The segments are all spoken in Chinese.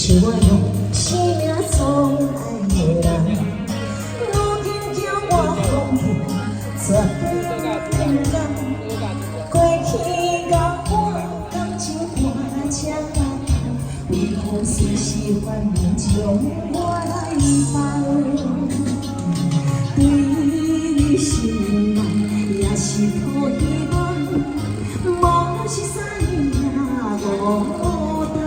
是我用生命所爱的人，路径叫我放弃，绝对不甘。过去甲我感情换车，为何随时反面将我来放？对你心爱也是抱希望，无是啥物无当。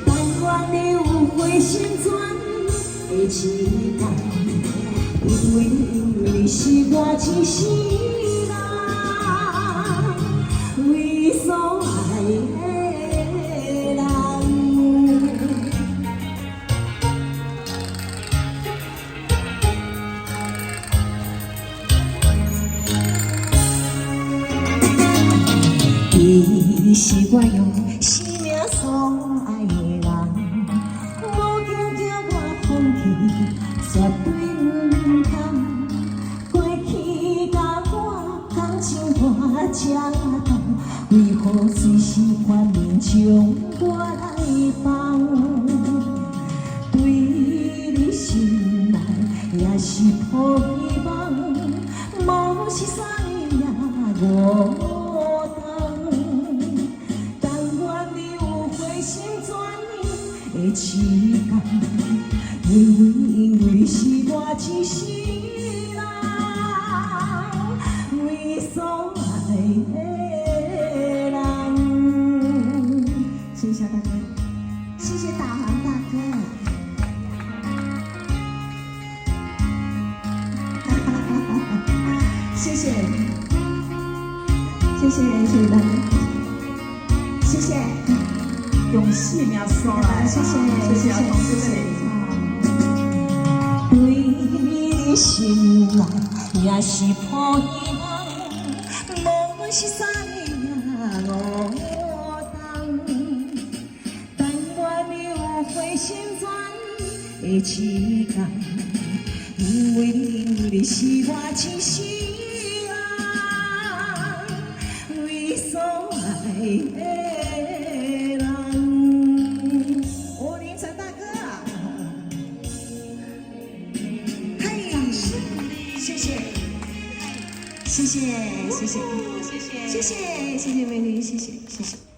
但愿你有回心转的一天，因为你是我一世人为所爱的人。伊是我用生命所爱的人，无经叫我放弃，绝对不通。过去甲我感情换车头，为何随时反面将我来放？对你心爱也是抱希望，无是啥物我当。但愿你有回心转意的一天，因为你是我一世人为所爱的人。谢谢大哥，谢谢导航大哥。谢谢，谢谢大哥，谢谢，用生命所爱，谢谢同志们。对你心爱也是抱希望，无是啥物我当。但愿你有回心转意的一天，因为你是我一世人为所爱的人。哦，凌晨大哥，嘿，谢谢，谢谢，谢谢，谢谢，谢谢，谢谢美女，谢谢，谢谢。